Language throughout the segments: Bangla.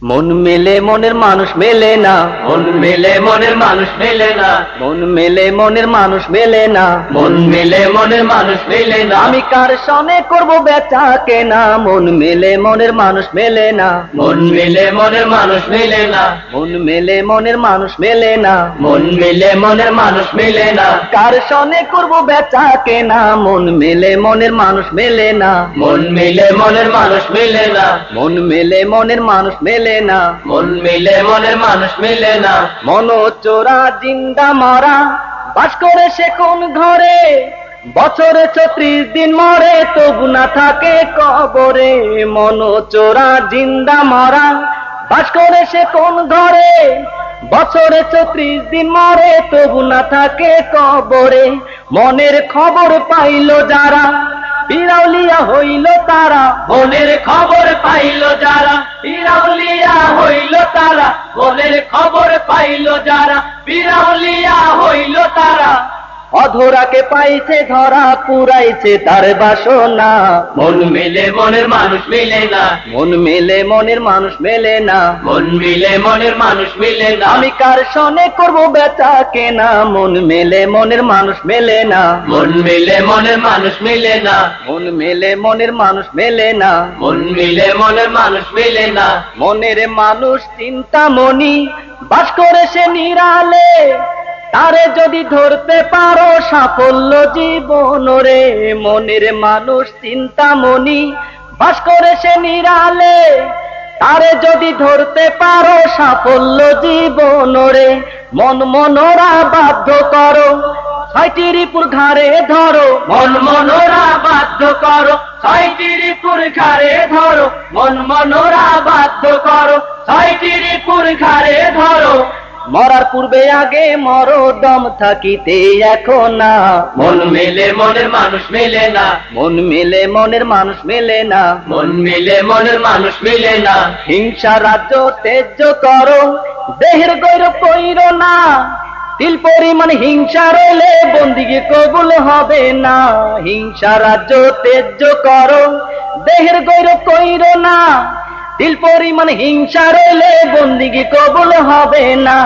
মন মেলে মনের মানুষ মেলে না, মন মেলে মনের মানুষ মেলে না, মন মেলে মনের মানুষ মেলে না, মন মেলে মনের মানুষ মেলে না। আমি কার সনে করব বেচা কেনা, মন মেলে মনের মানুষ মেলে না, মন মেলে মনের মানুষ মেলে না, মন মেলে মনের মানুষ মেলে না, মন মেলে মনের মানুষ মেলে না। কার সনে করব বেচা কেনা, মন মেলে মনের মানুষ মেলে না, মন মেলে মনের মানুষ মেলে না, মন মেলে মনের মানুষ মেলে না, মন মেলে মনের মানুষ মেলে না। মন চোরা জিন্দা মরা, বাস করে সে কোন ঘরে, বছরে 36 দিন মরে তবু না থাকে কবরে। মন চোরা জিন্দা মরা, বাস করে সে কোন ঘরে, বছরে 36 দিন মরে তবু না থাকে কবরে। মনের খবর পাইল যারা, বিরাউলিয়া হইল তারা, মনের খবর পাইল যারা, বিরাউলিয়া হইল তারা। মনের খবর পাইল যারা, বিরাউলিয়া হইল তারা। অধরাকে পাইছে ধরা, পুরাইছে তার বাসনা। মন মেলে মনের মানুষ মেলে না, মন মেলে মনের মানুষ মেলে না, মন মেলে মনের মানুষ মেলে না। আমি কার সনে করব বেচা কেনা, মন মেলে মনের মানুষ মেলে না, মন মেলে মনের মানুষ মেলে না, মন মেলে মনের মানুষ মেলে না, মন মেলে মনের মানুষ মেলে না। মনের মানুষ চিন্তামণি, বাস করে সে নিরালে, তারে যদি ধরতে পারো সাফল্য জীবন রে। মনের মানুষ চিন্তামণি, বাস করে সে নিরালে, তারে যদি ধরতে পারো সাফল্য জীবন রে। মন মনোরা বাধ্য করো, 6টি রিপুর ঘাড়ে ধরো, মন মনোরা বাধ্য করো, 6টি রিপুর ঘাড়ে ধরো। মন মনোরা বাধ্য করো, 6টি রিপুর ঘাড়ে ধরো। মরার পূর্বে আগে মরো, দম থাকিতে এখন না। মন মেলে মনের মানুষ মেলে না, মন মেলে মনের মানুষ মেলে না, মন মেলে মনের মানুষ মেলে না। হিংসা রাজ্য তেজ্য করো, দেহের গৌরব কইরো না। তিল পরিমাণ হিংসা রইলে বন্দিগি কবুল হবে না। হিংসা রাজ্য তেজ্য করো, দেহের গৌরব কইরো না। তিল পরিমাণ হিংসা রইলে বন্দিগি কবুল হবে না।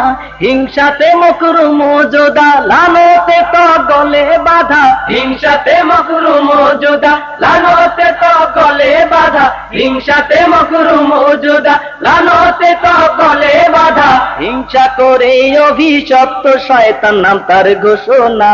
হিংসাতে মকরু মজুদা, লানতে তো গলে বাধা। হিংসাতে মকরু মজুদা, লানতে তো গলে বাধা। হিংসাতে মকরু মজুদা, লানতে তো গলে বাধা। হিংসা করে অভিশপ্ত শয়তান নাম তার ঘোষণা।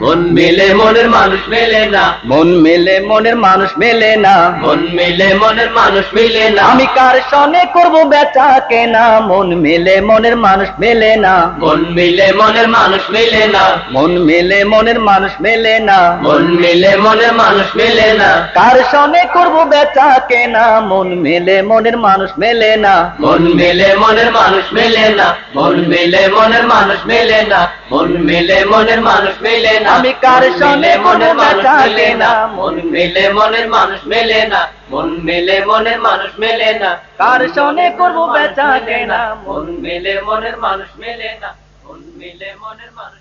মন মেলে মনের মানুষ মেলে না, মন মেলে মনের মানুষ মেলে না, মন মেলে মনের মানুষ মেলে না। আমি কার সনে করব বেচা কেনা, মন মেলে মনের মানুষ মেলে না, মন মেলে মনের মানুষ মেলে না, মন মেলে মনের মানুষ মেলে না, মন মেলে মনের মানুষ মেলে না। কার সনে করব বেচা কেনা, মন মেলে মনের মানুষ মেলে না, মন মেলে মনের মানুষ মেলে না, মন মেলে মনের মানুষ মেলে না, মন মেলে মনের মানুষ মেলে না। আমি কার সনে মনের মানুষ বেচা মেলে না, কেনা, মন মেলে মনের মানুষ মেলে না, মন মেলে মনের মানুষ মেলে না। কার সনে করব বেচা কেনা, মন মেলে মনের মানুষ মেলে না, মন মেলে মনের মানুষ